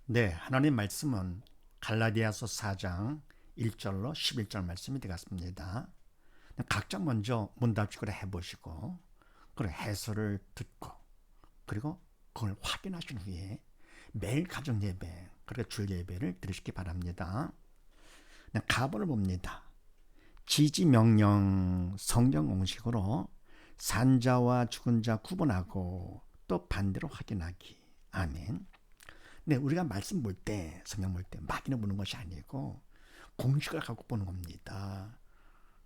네, 하나님 말씀은 갈라디아서 4장 1절로 11절 말씀이 되겠습니다. 각자 먼저 문답식으로 해보시고 그리고 해설을 듣고 그리고 그걸 확인하신 후에 매일 가정 예배 그리고 줄 예배를 드리시기 바랍니다. 가본을 봅니다. 지지 명령 성경 공식으로 산자와 죽은 자 구분하고 또 반대로 확인하기. 아멘. 네, 우리가 말씀 볼 때, 성경 볼 때 막연히 보는 것이 아니고 공식을 갖고 보는 겁니다.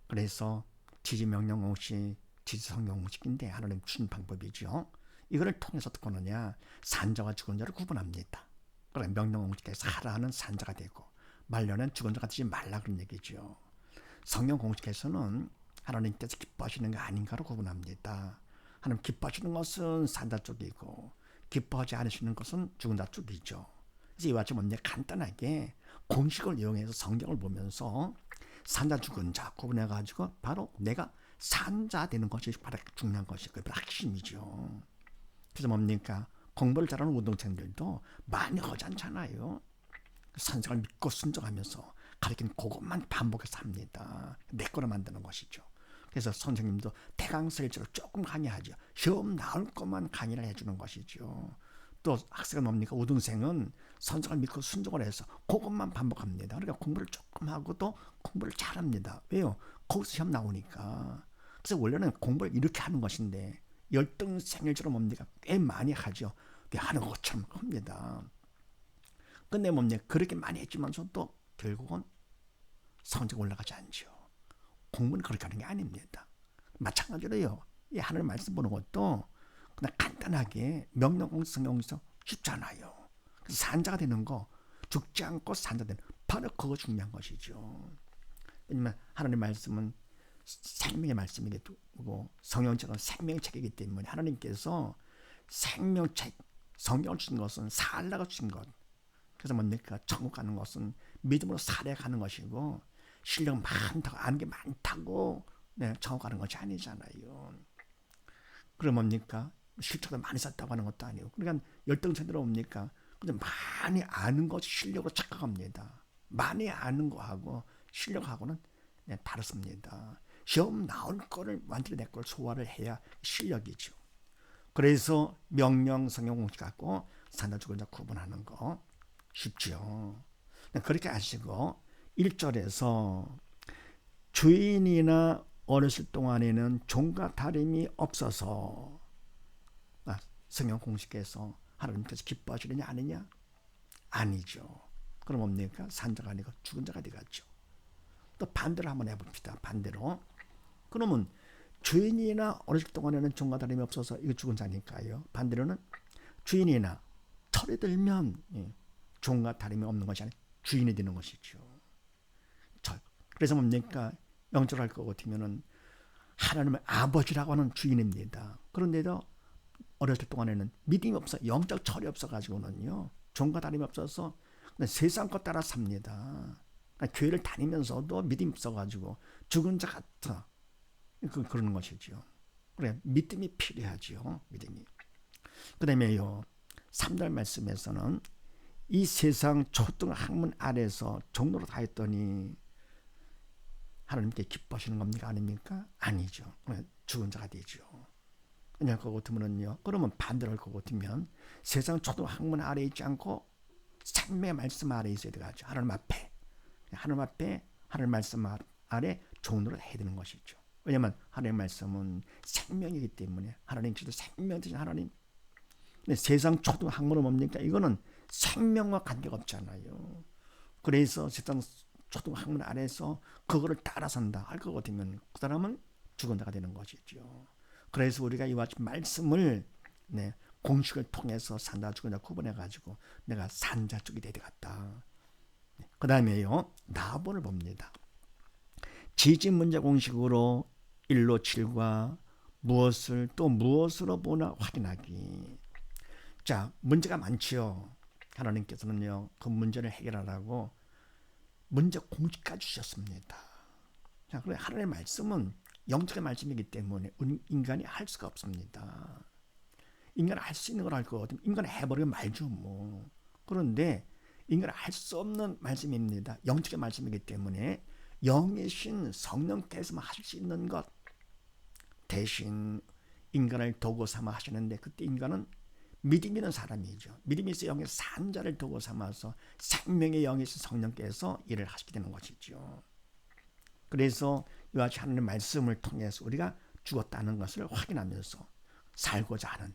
그래서 지지 명령 공식, 지지 성경 공식인데 하나님 주신 방법이죠. 이거를 통해서 어떻게 하느냐? 산자와 죽은 자를 구분합니다. 그러니까 명령 공식에서 하라는 산자가 되고 말려는 죽은 자가 되지 말라 그런 얘기죠. 성경 공식에서는 하나님께서 기뻐하시는 게 아닌가로 구분합니다. 하나님 기뻐하시는 것은 산자 쪽이고 기뻐하지 않으시는 것은 죽은 자 쪽이죠. 그래서 이와 같이 먼저 간단하게 공식을 이용해서 성경을 보면서 산자 죽은 자 구분해가지고 바로 내가 산자 되는 것이 바로 중요한 것이고 핵심이죠. 그래서 뭡니까? 공부를 잘하는 우등생들도 많이 허전찮아요. 선생을 믿고 순종하면서 가르치는 그것만 반복해서 합니다. 내 거로 만드는 것이죠. 그래서 선생님도 대강설적으로 조금 강의하죠. 시험 나올 것만 강의를 해주는 것이죠. 또 학생은 뭡니까? 우등생은 선생을 믿고 순종을 해서 그것만 반복합니다. 그러니까 공부를 조금 하고 또 공부를 잘합니다. 왜요? 거기서 시험 나오니까. 그래서 원래는 공부를 이렇게 하는 것인데 열등생일처럼 뭡니까? 꽤 많이 하죠. 하는 것처럼 합니다. 근데 뭡니까? 그렇게 많이 했지만서도 결국은 성적이 올라가지 않죠. 공부는 그렇게 하는 게 아닙니다. 마찬가지로요. 이 하나님 말씀 보는 것도 그냥 간단하게 명령공식 성경에서 쉽잖아요. 그래서 산자가 되는 거 죽지 않고 산자 되는 바로 그거 중요한 것이죠. 왜냐면 하나님 말씀은 생명의 말씀이고 성경책은 생명의 책이기 때문에 하나님께서 생명책 성경을 주신 것은 살라고 주신 것. 그래서 뭡니까? 천국 가는 것은 믿음으로 살아가는 것이고 실력 많다고 아는 게 많다고 네, 천국 가는 것이 아니잖아요. 그럼 뭡니까? 실력도 많이 쌓다고 하는 것도 아니고 그러니까 열등천대로 뭡니까? 그냥 많이 아는 것이 실력으로 착각합니다. 많이 아는 거하고 실력하고는 네, 다릅니다. 시험 나올 거를 완전히 내 걸 소화를 해야 실력이죠. 그래서 명령 성경 공식 갖고 산자 죽은 자 구분하는 거 쉽죠. 그렇게 하시고 1절에서 주인이나 어렸을 동안에는 종과 다름이 없어서 성경 공식에서 하나님께서 기뻐하시느냐 아니냐? 아니죠. 그럼 뭡니까? 산자가 아니고 죽은 자가 되겠죠. 또 반대로 한번 해봅시다. 반대로. 그러면 주인이나 어렸을 동안에는 종과 다름이 없어서 이거 죽은 자니까요. 반대로는 주인이나 철이 들면 종과 다름이 없는 것이 아니라 주인이 되는 것이죠. 그래서 뭡니까? 영적할 것 같으면은 하나님의 아버지라고 하는 주인입니다. 그런데도 어렸을 동안에는 믿음이 없어, 영적 철이 없어가지고는요, 종과 다름이 없어서 세상 것 따라 삽니다. 교회를 다니면서도 믿음이 없어가지고 죽은 자 같아. 그러는 것이죠. 그래, 믿음이 필요하죠. 믿음이. 그 다음에요, 3절 말씀에서는 이 세상 초등 학문 아래서 종로로 다 했더니 하나님께 기뻐하시는 겁니까? 아닙니까? 아니죠. 죽은 자가 되죠. 그냥 그거 같으면요. 그러면 반대로 할 것 같으면 세상 초등 학문 아래 있지 않고 생명의 말씀 아래 있어야 되겠죠. 하나님 앞에. 하나님 말씀 아래 종로를 해야 되는 것이죠. 왜냐하면 하나님의 말씀은 생명이기 때문에 하나님께서 생명 되신 하나님. 근데 세상 초등 학문은 뭡니까? 이거는 생명과 관계가 없잖아요. 그래서 세상 초등 학문 아래서 그거를 따라 산다 할 것 같으면 그 사람은 죽은 자가 되는 것이죠. 그래서 우리가 이와 같이 말씀을 공식을 통해서 산자 죽은 자 구분해 가지고 내가 산자 쪽이 되겠다. 그 다음에요, 나본을 봅니다. 지지 문제 공식으로 1로 7과 무엇을 또 무엇으로 보나 확인하기. 자, 문제가 많지요. 하나님께서는요, 그 문제를 해결하라고 문제 공식까지 주셨습니다. 자, 그래 하나님의 말씀은 영적의 말씀이기 때문에 인간이 할 수가 없습니다. 인간이 할 수 있는 걸 할 거 같으면 인간이 해버리면 말죠 뭐. 그런데 인간은 할 수 없는 말씀입니다. 영적인 말씀이기 때문에 영이신 성령께서만 하실 수 있는 것, 대신 인간을 도구 삼아 하시는데, 그때 인간은 믿음 있는 사람이죠. 믿음이 있어 영의 산 자를 도구 삼아서 생명의 영이신 성령께서 일을 하시게 되는 것이죠. 그래서 이와 같이 하나님의 말씀을 통해서 우리가 죽었다는 것을 확인하면서 살고자 하는,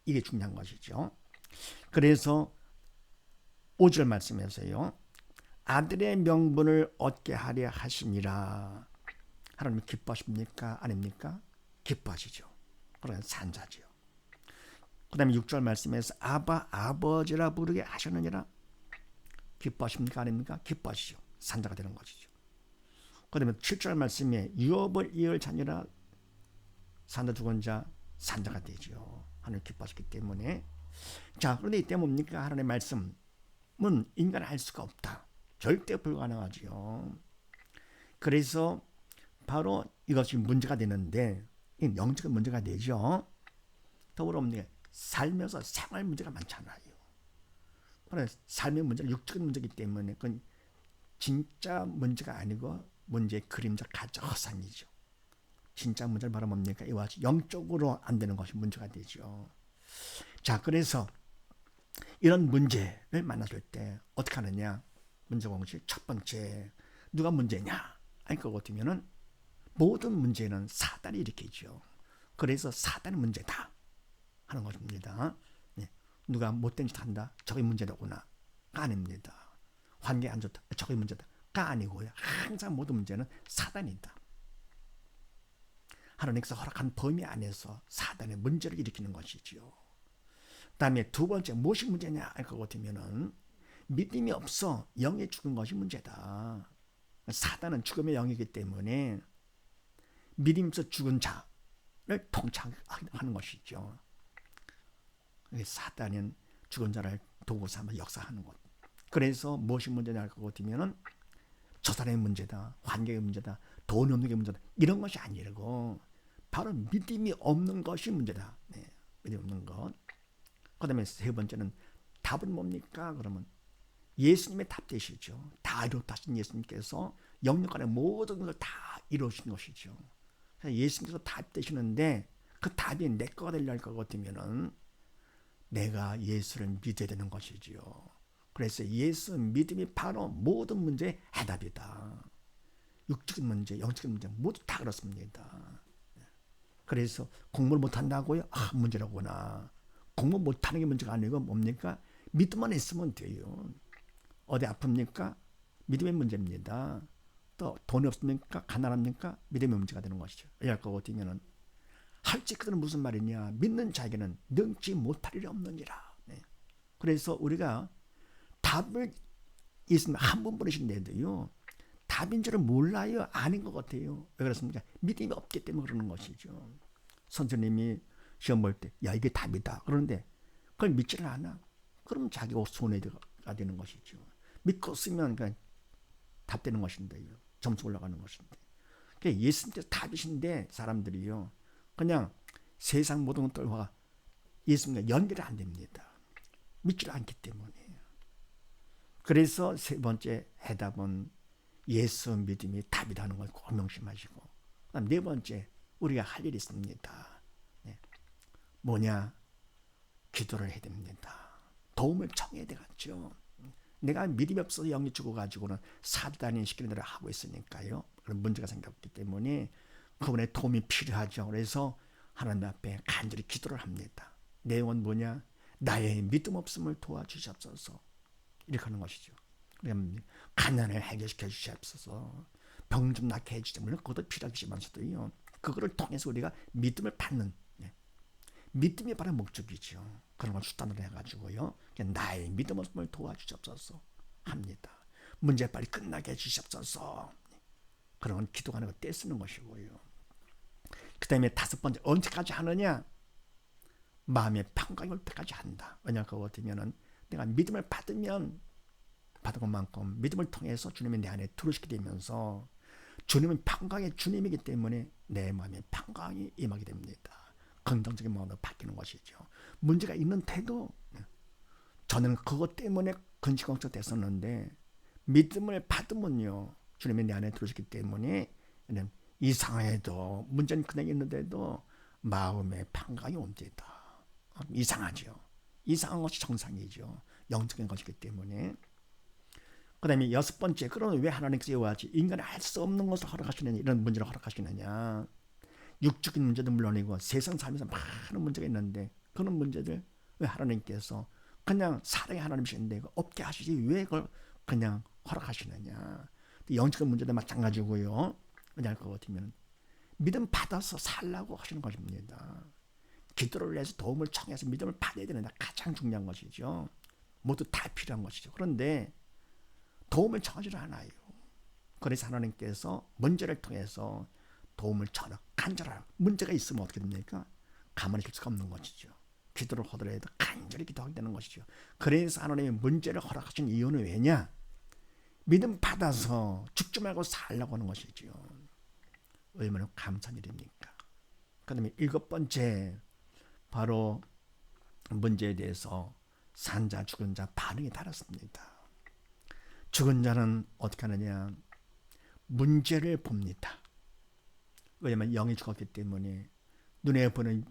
이게 중요한 것이죠. 그래서 5절 말씀에서요, 아들의 명분을 얻게 하려 하시니라. 하나님 기뻐하십니까? 아닙니까? 기뻐하시죠. 그러나 산자지요. 그 다음에 6절 말씀에서 아바 아버지라 부르게 하셨느니라. 기뻐하십니까? 아닙니까? 기뻐하시죠. 산자가 되는 것이죠. 그 다음에 7절 말씀에 유업을 이을 자녀라. 산자 죽은 자 산자가 되죠. 하나님 기뻐하셨기 때문에. 자, 그런데 이때 뭡니까? 하나님의 말씀은 인간은 할 수가 없다. 절대 불가능하지요. 그래서 바로 이것이 문제가 되는데, 영적인 문제가 되죠. 더불어 살면서 생활 문제가 많잖아요. 삶의 문제는 육적인 문제이기 때문에 그건 진짜 문제가 아니고 문제의 그림자 가짜 허상이죠. 진짜 문제는 바로 뭡니까? 이와 같이 영적으로 안 되는 것이 문제가 되죠. 자, 그래서 이런 문제를 만났을 때 어떻게 하느냐? 문제 공식 첫 번째, 누가 문제냐? 알 것 같으면은 모든 문제는 사단이 일으키죠. 그래서 사단이 문제다 하는 것입니다. 네. 누가 못된 짓 한다, 저게 문제로구나, 아닙니다. 환경이 안 좋다, 저게 문제다, 아니고요. 항상 모든 문제는 사단이다. 하나님께서 허락한 범위 안에서 사단의 문제를 일으키는 것이지요. 그 다음에 두 번째, 무엇이 문제냐 알 것 같으면은 믿음이 없어 영에 죽은 것이 문제다. 사단은 죽음의 영이기 때문에 믿음이 없어 죽은 자를 통치하는 것이죠. 사단은 죽은 자를 도구 삼아 역사하는 것. 그래서 무엇이 문제냐 할 것 같으면은 저 사람의 문제다, 환경의 문제다, 돈이 없는 게 문제다, 이런 것이 아니고 바로 믿음이 없는 것이 문제다. 네, 믿음이 없는 것. 그 다음에 세 번째는 답은 뭡니까? 그러면 예수님의 답 되시죠. 다 이루었다신 예수님께서 영역간의 모든 것을 다 이루신 것이죠. 예수님께서 답 되시는데 그 답이 내 거가 되려 할 것 같으면은 내가 예수를 믿어야 되는 것이지요. 그래서 예수 믿음이 바로 모든 문제의 해답이다. 육적인 문제, 영적인 문제 모두 다 그렇습니다. 그래서 공부를 못한다고요? 문제라구나. 공부 못하는 게 문제가 아니고 뭡니까? 믿음만 있으면 돼요. 어디 아픕니까? 믿음의 문제입니다. 또 돈이 없습니까? 가난합니까? 믿음의 문제가 되는 것이죠. 이럴 거 같으면은 할지 그들은 무슨 말이냐? 믿는 자에게는 능치 못할 일이 없느니라. 네. 그래서 우리가 답을 예수님 한 분 보내신데도요, 답인 줄을 몰라요. 아닌 것 같아요. 왜 그렇습니까? 믿음이 없기 때문에 그러는 것이죠. 선생님이 시험 볼 때, 야, 이게 답이다. 그런데 그걸 믿지를 않아. 그럼 자기 손해가 되는 것이죠. 믿고 쓰면 그냥 답되는 것인데요. 점수 올라가는 것인데. 그러니까 예수님께서 답이신데 사람들이요, 그냥 세상 모든 것들과 예수님과 연결이 안 됩니다. 믿지를 않기 때문에. 그래서 세 번째 해답은 예수 믿음이 답이라는 걸 꼭 명심하시고, 그다음 네 번째 우리가 할 일이 있습니다. 네. 뭐냐? 기도를 해야 됩니다. 도움을 청해야 되겠죠. 내가 믿음이 없어서 영이 죽어가지고는 사단이 시키는 대로 하고 있으니까요. 그런 문제가 생겼기 때문에 그분의 도움이 필요하죠. 그래서 하나님 앞에 간절히 기도를 합니다. 내용은 뭐냐? 나의 믿음 없음을 도와주시옵소서. 이렇게 하는 것이죠. 가난을 해결시켜 주시옵소서. 병 좀 낫게 해주시옵소서. 물론 그것도 필요하지만서도요, 그거를 통해서 우리가 믿음을 받는, 믿음이 바로 목적이죠. 그런 걸 수단으로 해가지고요, 나의 믿음 없음을 도와주시옵소서 합니다. 문제 빨리 끝나게 해주시옵소서. 그런 건 기도하는 거 떼쓰는 것이고요. 그 다음에 다섯 번째, 언제까지 하느냐? 마음의 평강이 올 때까지 한다. 왜냐, 그거 같으면은 내가 믿음을 받으면 받은 것만큼 믿음을 통해서 주님이 내 안에 들어오시게 되면서 주님은 평강의 주님이기 때문에 내 마음에 평강이 임하게 됩니다. 긍정적인 마음으로 바뀌는 것이죠. 문제가 있는 태도, 저는 그것 때문에 근심걱정 됐었는데 믿음을 받으면요, 주님이 내 안에 들어오셨기 때문에 이상해도 문제는 그냥 있는데도 마음에 평강이 옵니다. 이상하죠. 이상한 것이 정상이죠. 영적인 것이기 때문에. 그 다음에 여섯 번째, 그러면 왜 하나님께서 여호와지 인간이 할 수 없는 것을 허락하시느냐, 이런 문제를 허락하시느냐. 육적인 문제도 물론이고 세상 삶에서 많은 문제가 있는데 그런 문제들 왜 하나님께서 그냥 사랑의 하나님이신데 없게 하시지 왜 그걸 그냥 허락하시느냐. 영적인 문제도 마찬가지고요. 왜냐할 것 같으면 믿음 받아서 살라고 하시는 것입니다. 기도를 해서 도움을 청해서 믿음을 받아야 되는 게 가장 중요한 것이죠. 모두 다 필요한 것이죠. 그런데 도움을 청하지 않아요. 그래서 하나님께서 문제를 통해서 도움을 청하, 간절하라. 문제가 있으면 어떻게 됩니까? 가만히 있을 수가 없는 것이죠. 기도를 하더라도 간절히 기도하게 되는 것이죠. 그래서 하나님이 문제를 허락하신 이유는 왜냐? 믿음 받아서 죽지 말고 살라고 하는 것이죠. 얼마나 감사한 일입니까? 그 다음에 일곱 번째, 바로 문제에 대해서 산 자, 죽은 자 반응이 다릅니다. 죽은 자는 어떻게 하느냐? 문제를 봅니다. 왜냐하면 영이 죽었기 때문에 눈에 보는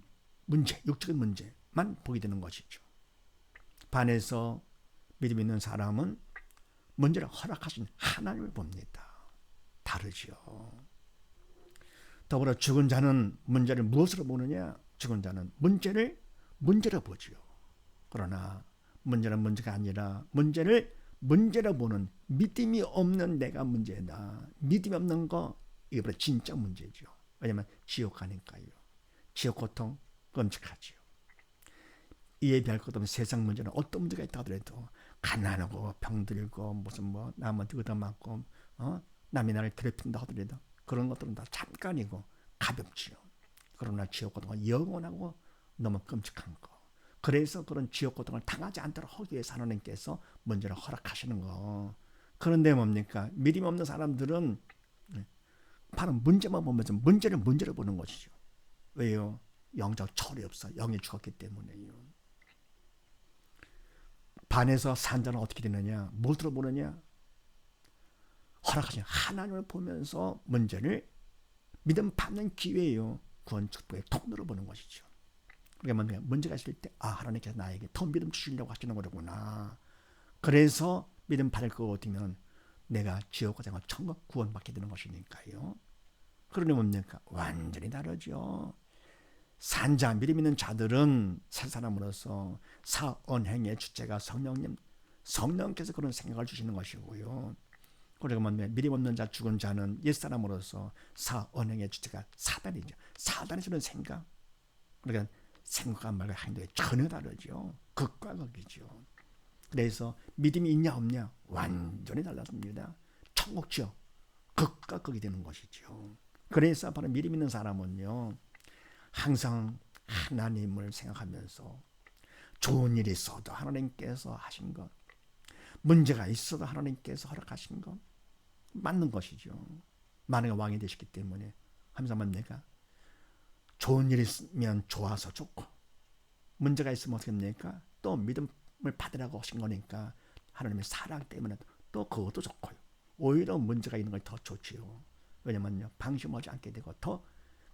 문제, 육적인 문제만 보게 되는 것이죠. 반해서 믿음 있는 사람은 문제를 허락하신 하나님을 봅니다. 다르죠. 더불어 죽은 자는 문제를 무엇으로 보느냐? 죽은 자는 문제로 보죠. 그러나 문제는 문제가 아니라 문제로 보는 믿음이 없는 내가 문제다. 믿음이 없는 거, 이게 바로 진짜 문제죠. 왜냐하면 지옥 가니까요. 지옥 고통 끔찍하지요. 이에 비할 것 없는 세상 문제는 어떤 문제가 있다 하더라도 가난하고 병들고 무슨 남한테 얻어맞고 남이 나를 괴롭힌다 하더라도 그런 것들은 다 잠깐이고 가볍지요. 그러나 지옥 고통은 영원하고 너무 끔찍한 거. 그래서 그런 지옥 고통을 당하지 않도록 하기 위해서 하나님께서 문제를 허락하시는 거. 그런데 뭡니까? 믿음이 없는 사람들은 바로 문제만 보면서 문제를 보는 것이죠. 왜요? 영적 철이 없어. 영이 죽었기 때문에요. 반에서 산자는 어떻게 되느냐? 무엇으로 보느냐? 허락하신 하나님을 보면서 문제를 믿음 받는 기회예요. 구원 축복의 통로로 보는 것이죠. 그러니까 문제가 있을 때 하나님께서 나에게 더 믿음 주시려고 하시는 거구나. 그래서 믿음 받을 것 같으면 내가 지옥과 생활 천국 구원받게 되는 것이니까요. 그러니 뭡니까? 완전히 다르죠. 산자, 믿음 있는 자들은 새 사람으로서 사언행의 주체가 성령께서 그런 생각을 주시는 것이고요. 그리고 믿음 없는 자, 죽은 자는 옛사람으로서 사언행의 주체가 사단이죠. 사단이 주는 생각. 그러니까 생각과 말과 행동이 전혀 다르죠. 극과 극이죠. 그래서 믿음이 있냐 없냐 완전히 달랐습니다. 천국지요. 극과 극이 되는 것이죠. 그래서 바로 믿음 있는 사람은요, 항상 하나님을 생각하면서 좋은 일이 있어도 하나님께서 하신 것, 문제가 있어도 하나님께서 허락하신 것 맞는 것이죠. 만왕의 왕이 되시기 때문에 항상 뭡니까? 좋은 일이 있으면 좋아서 좋고 문제가 있으면 어떻게 됩니까? 또 믿음을 받으라고 하신 거니까 하나님의 사랑 때문에 또 그것도 좋고요. 오히려 문제가 있는 걸 더 좋지요. 왜냐면요, 방심하지 않게 되고 더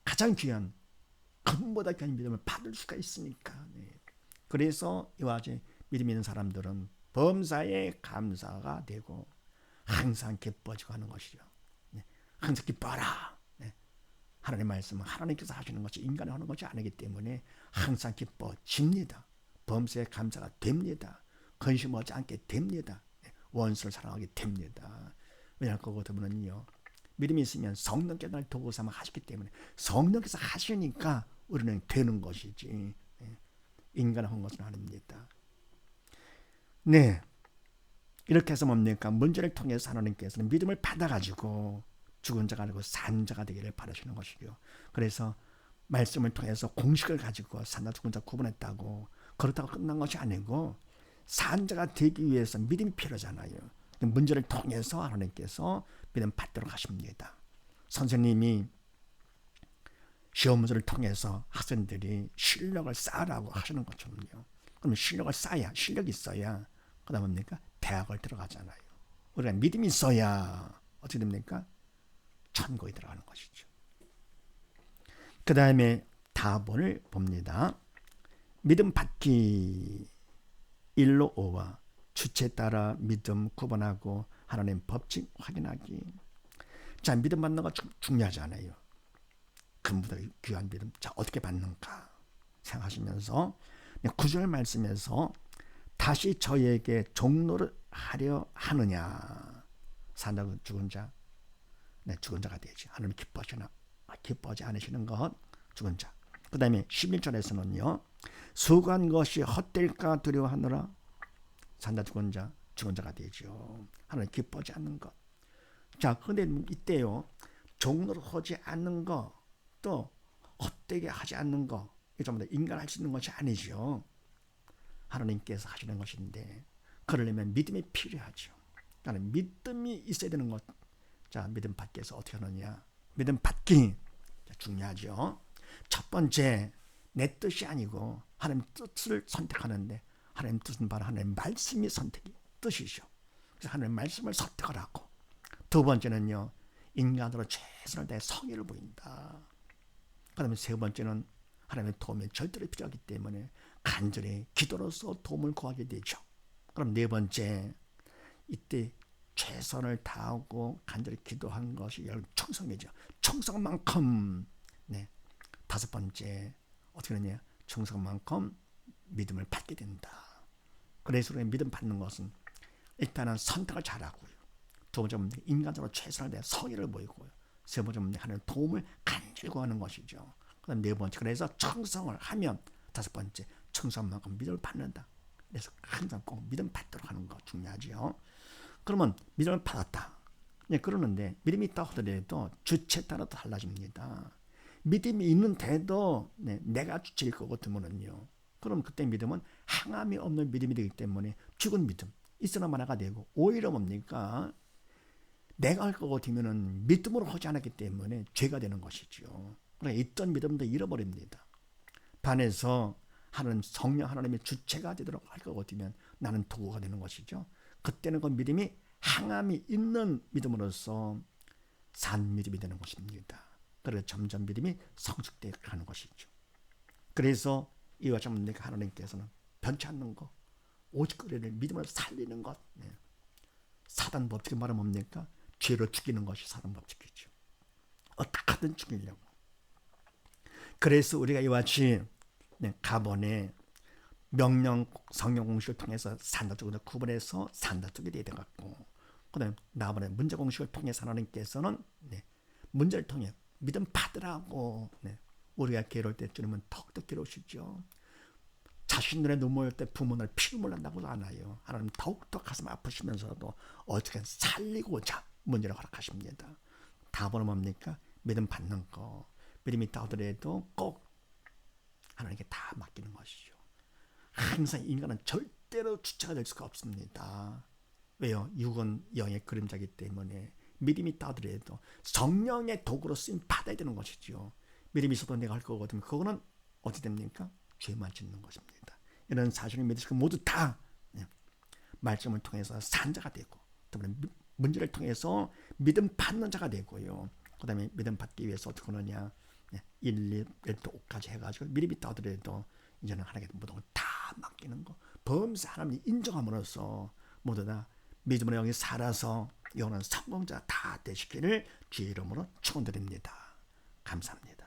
가장 귀한 금보다 귀한 믿음을 받을 수가 있으니까. 네. 그래서 이와 같이 믿음 있는 사람들은 범사에 감사가 되고 항상 기뻐지고 하는 것이죠. 네. 항상 기뻐라. 네. 하나님의 말씀은 하나님께서 하시는 것이 인간이 하는 것이 아니기 때문에 항상 기뻐집니다. 범사에 감사가 됩니다. 근심하지 않게 됩니다. 네. 원수를 사랑하게 됩니다. 왜냐할 것 같으면요, 믿음이 있으면 성령께서 날 도구 삼아 하시기 때문에 성령께서 하시니까 우리는 되는 것이지 인간이 한 것은 아닙니다. 네, 이렇게 해서 뭡니까? 문제를 통해서 하나님께서는 믿음을 받아가지고 죽은 자가 아니고 산 자가 되기를 바라시는 것이죠. 그래서 말씀을 통해서 공식을 가지고 산자 죽은 자 구분했다고 그렇다고 끝난 것이 아니고 산 자가 되기 위해서 믿음이 필요하잖아요. 문제를 통해서 하나님께서 믿음 받도록 하십니다. 선생님이 시험 문제를 통해서 학생들이 실력을 쌓으라고 하시는 것처럼요. 그럼 실력이 있어야 그다음 뭡니까? 대학을 들어가잖아요. 우리가 믿음이 있어야 어떻게 됩니까? 천국에 들어가는 것이죠. 그 다음에 다본을 봅니다. 믿음 받기 1로 5와 주체에 따라 믿음 구분하고 하나님 법칙 확인하기. 자, 믿음 받는 거 중요하잖아요. 근보다 귀한 믿음. 자, 어떻게 받는가 생각하시면서 9절 말씀에서 다시 저에게 종로를 하려 하느냐. 산다고 죽은 자, 죽은 자가 되지. 하나님 기뻐하지 않으시는 것, 죽은 자. 그 다음에 11절에서는요. 수고한 것이 헛될까 두려워하느라 산다 죽은 자가 되죠. 하나님 기뻐하지 않는 것. 자, 그런데 이때요. 종로를 하지 않는 것, 또 헛되게 하지 않는 것, 이게 전부 다 인간 할 수 있는 것이 아니죠. 하나님께서 하시는 것인데 그러려면 믿음이 필요하죠. 나는 믿음이 있어야 되는 것. 자, 믿음 받기 위해서 어떻게 하느냐. 믿음 받기 중요하죠. 첫 번째, 내 뜻이 아니고 하나님 뜻을 선택하는데 하나님 뜻은 바로 하나님 말씀이 뜻이죠. 그래서 하나님 말씀을 선택을 하고, 두 번째는요, 인간으로 최선을 다해 성의를 보인다. 그 다음에 세 번째는 하나님의 도움이 절대로 필요하기 때문에 간절히 기도로서 도움을 구하게 되죠. 그럼 네 번째, 이때 최선을 다하고 간절히 기도한 것이 여러분 충성이죠. 충성만큼, 다섯 번째 어떻게 하느냐, 충성만큼 믿음을 받게 된다. 그래서 우리가 믿음 받는 것은 일단은 선택을 잘하고요. 두 번째는 인간적으로 최선을 다해 성의를 보이고요. 세 번째는 하나님 도움을 간절히 구하는 것이죠. 그다음 네 번째, 그래서 충성을 하면 다섯 번째, 충성만큼 믿음을 받는다. 그래서 항상 꼭 믿음 받도록 하는 거 중요하죠. 그러면 믿음을 받았다. 그러는데 믿음이 있다 하더라도 주체에 따라 달라집니다. 믿음이 있는데도 내가 주체일 것 같으면요. 그럼 그때 믿음은 항암이 없는 믿음이 되기 때문에 죽은 믿음, 있으나 마나가 되고, 오히려 뭡니까? 내가 할 것 같으면 믿음으로 하지 않았기 때문에 죄가 되는 것이죠. 그러니까 있던 믿음도 잃어버립니다. 반해서 성령 하나님의 주체가 되도록 할 것 같으면 나는 도구가 되는 것이죠. 그때는 그 믿음이 항암이 있는 믿음으로서 산 믿음이 되는 것입니다. 그래서 점점 믿음이 성숙되어 가는 것이죠. 그래서 이와 같이 하나님께서는 변치 않는 것, 오직 그를 믿음을 살리는 것. 사단 법칙이 말하면 뭡니까? 죄로 죽이는 것이 사단 법칙이죠. 어떻게 하든 죽이려고. 그래서 우리가 이와 같이 가본의 명령 성령 공식을 통해서 산다 쪽으로 구분해서 산다 쪽이 되어갖고, 그다음에 나번에 문제 공식을 통해서 하나님께서는 문제를 통해 믿음 받으라고. 우리가 괴로울 때 주님은 더욱더 괴로우시죠. 자신 눈에 눈물 때 부모를 피눈물 난다고 하나요. 하나님 더욱더 가슴 아프시면서도 어떻게 살리고자 문제를 허락하십니다. 답은 뭡니까? 믿음 받는 거. 믿음이 있다 하더라도 꼭 하나님께 다 맡기는 것이죠. 항상 인간은 절대로 주체가 될 수가 없습니다. 왜요? 육은 영의 그림자이기 때문에 믿음이 있다 하더라도 성령의 도구로 쓰임 받아야 되는 것이죠. 믿음이 있어도 내가 할 거거든요. 그거는 어떻게 됩니까? 죄만 짓는 것입니다. 이런 사실을 믿으시고 모두 다 말씀을 통해서 산자가 되고, 또 문제를 통해서 믿음 받는 자가 되고요. 그 다음에 믿음 받기 위해서 어떻게 하느냐, 1, 2, 5까지 해가지고 믿음이 있다 하더라도 이제는 하나님께 모든 걸 다 맡기는 거, 범사 하나님 인정함으로써 모두 다 믿음으로 영이 살아서 영원한 성공자 다 되시기를 주의 이름으로 축원드립니다. 감사합니다.